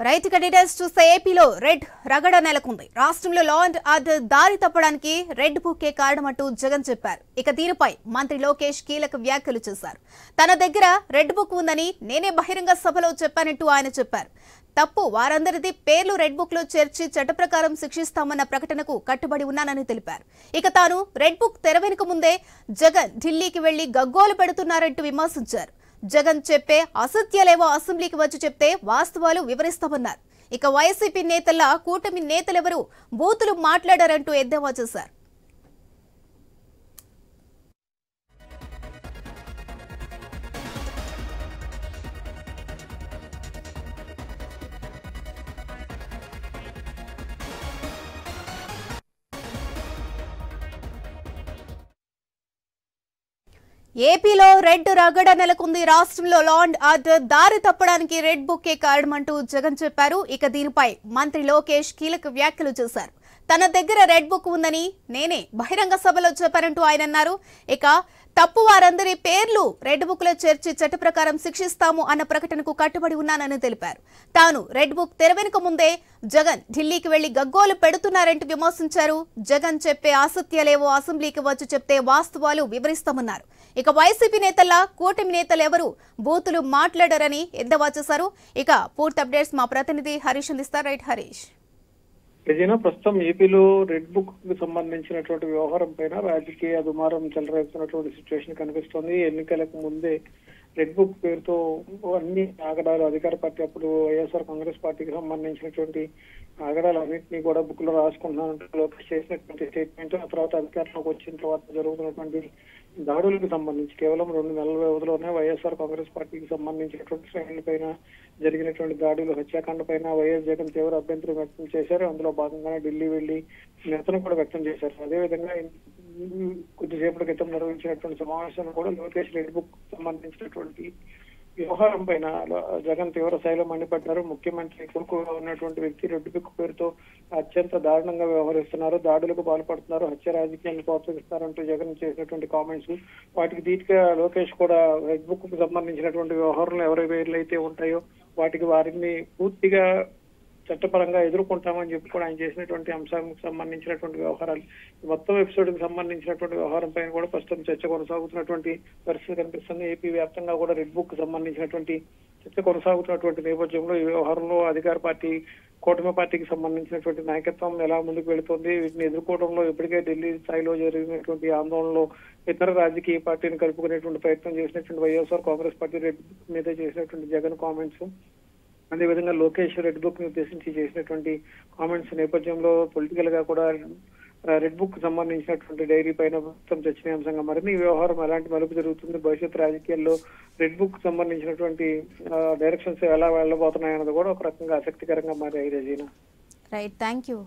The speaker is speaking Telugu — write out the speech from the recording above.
రైట్ డీటెయిల్స్ చూస్తే ఏపీలో రెడ్ రగడ నెలకొంది. రాష్ట్రంలో లా అండ్ ఆర్డర్ దారి తప్పడానికి రెడ్ బుక్కే కారణమంటూ జగన్ చెప్పారు. ఇక దీనిపై మంత్రి లోకేష్ కీలక వ్యాఖ్యలు చేశారు. తన దగ్గర రెడ్ బుక్ ఉందని నేనే బహిరంగ సభలో చెప్పానంటూ ఆయన చెప్పారు. తప్పు వారందరిది పేర్లు రెడ్ బుక్ లో చేర్చి చట్ట ప్రకారం శిక్షిస్తామన్న ప్రకటనకు కట్టుబడి ఉన్నానని తెలిపారు. ఇక తాను రెడ్ బుక్ తెరవెనుక ముందే జగన్ ఢిల్లీకి వెళ్లి గగ్గోలు పెడుతున్నారంటూ విమర్శించారు. జగన్ చెప్పే అసత్యాలేవో అసెంబ్లీకి వచ్చి చెప్తే వాస్తవాలు వివరిస్తామన్నారు. ఇక వైసీపీ నేతల కూటమి నేతలెవరూ బూతులు మాట్లాడారంటూ ఎద్దేవా చేశారు. ఏపీలో రెడ్ రగడ నెలకొంది. రాష్ట్రంలో లా అండ్ ఆర్డర్ దారి తప్పడానికి రెడ్ బుక్కే కారణమంటూ జగన్ చెప్పారు. ఇక దీనిపై మంత్రి లోకేష్ కీలక వ్యాఖ్యలు చేశారు. తన దగ్గర రెడ్ బుక్ ఉందని నేనే బహిరంగ సభలో చెప్పారంటూ ఆయన అన్నారు. ఇక తప్పు వారందరి పేర్లు రెడ్ బుక్ లో చేర్చి చట్ట ప్రకారం శిక్షిస్తాము అన్న ప్రకటనకు కట్టుబడి ఉన్నానని తెలిపారు. తాను రెడ్ బుక్ తెరవెనుక ముందే జగన్ ఢిల్లీకి వెళ్లి గగ్గోలు పెడుతున్నారంటూ విమర్శించారు. జగన్ చెప్పే అసత్యాలేవో అసెంబ్లీకి వచ్చి చెప్తే వాస్తవాలు వివరిస్తామన్నారు. ఇక వైసీపీ నేతల కూటమి నేతలు ఎవరు బూతులు మాట్లాడారని ఎద్దేవా చేశారు. ఇక పూర్తి అప్డేట్స్ మా ప్రతినిధి హరీష్ అందిస్తారు. రైట్ హరీష్. ప్రస్తుతం ఏపీలో రెడ్ బుక్ కు సంబంధించినటువంటి వ్యవహారం పైన రాజకీయ దుమారం చెలరేస్తున్నటువంటి సిచ్యువేషన్ కనిపిస్తోంది. ఎన్నికలకు ముందే రెడ్ బుక్ పేరుతో అన్ని ఆగడాలు అధికార పార్టీ అప్పుడు వైఎస్ఆర్ కాంగ్రెస్ పార్టీకి సంబంధించినటువంటి ఆగడాలు అన్నింటినీ కూడా బుక్ లో రాసుకుంటున్నారంటూ లోకేష్ చేసినటువంటి స్టేట్మెంట్, ఆ తర్వాత అధికారంలోకి వచ్చిన తర్వాత జరుగుతున్నటువంటి దాడులకు సంబంధించి కేవలం 2 నెలల వ్యవధిలోనే వైఎస్ఆర్ కాంగ్రెస్ పార్టీకి సంబంధించినటువంటి శ్రేణుల పైన జరిగినటువంటి దాడులు, హత్యాకాండ పైన వైఎస్ జగన్ తీవ్ర అభ్యంతరం వ్యక్తం చేశారు. అందులో భాగంగానే ఢిల్లీ వెళ్లి నిరసన కూడా వ్యక్తం చేశారు. అదేవిధంగా కొద్దిసేపటి క్రితం నిర్వహించినటువంటి సమావేశంలో కూడా లోకేష్ రెడ్ బుక్ సంబంధించినటువంటి వ్యవహారం పైన జగన్ తీవ్ర స్థాయిలో మండిపడ్డారు. ముఖ్యమంత్రి కొడుకుగా ఉన్నటువంటి వ్యక్తి రెడ్ బుక్ పేరుతో అత్యంత దారుణంగా వ్యవహరిస్తున్నారు, దాడులకు పాల్పడుతున్నారు, హత్య రాజకీయాన్ని ప్రోత్సహిస్తున్నారంటూ జగన్ చేసినటువంటి కామెంట్స్, వాటికి ధీటుగా లోకేష్ కూడా రెడ్ బుక్ కు సంబంధించినటువంటి వ్యవహారంలో ఎవరి పేర్లు అయితే ఉంటాయో వారిని పూర్తిగా చట్టపరంగా ఎదుర్కొంటామని చెప్పి కూడా ఆయన చేసినటువంటి అంశానికి సంబంధించినటువంటి వ్యవహారాలు, మొత్తం ఎపిసోడ్ కి సంబంధించినటువంటి వ్యవహారం పైన కూడా ప్రస్తుతం చర్చ కొనసాగుతున్నటువంటి పరిస్థితి కనిపిస్తుంది. ఏపీ వ్యాప్తంగా కూడా రెడ్ బుక్ సంబంధించినటువంటి చర్చ కొనసాగుతున్నటువంటి నేపథ్యంలో ఈ వ్యవహారంలో అధికార పార్టీ కూటమి పార్టీకి సంబంధించినటువంటి నాయకత్వం ఎలా ముందుకు వెళుతుంది, వీటిని ఎదుర్కోవడంలో ఇప్పటికే ఢిల్లీ స్థాయిలో జరిగినటువంటి ఆందోళనలో ఇతర రాజకీయ పార్టీని కలుపుకునేటువంటి ప్రయత్నం చేసినటువంటి YSR Congress party red book మీద చేసినటువంటి జగన్ కామెంట్స్, అదేవిధంగా లోకేష్ రెడ్ బుక్ ని ఉద్దేశించి చేసినటువంటి కామెంట్స్ నేపథ్యంలో పొలిటికల్ గా కూడా రెడ్ బుక్ సంబంధించినటువంటి డైరీ పైన మొత్తం చర్చనీయాంశంగా మారింది. ఈ వ్యవహారం ఎలాంటి మలుపు జరుగుతుంది, భవిష్యత్ రాజకీయాల్లో రెడ్ బుక్ సంబంధించినటువంటి డైరెక్షన్స్ ఎలా వెళ్ళబోతున్నాయన్నది కూడా ఒక రకంగా ఆసక్తికరంగా మారాయి. రజీనా. Right, thank you.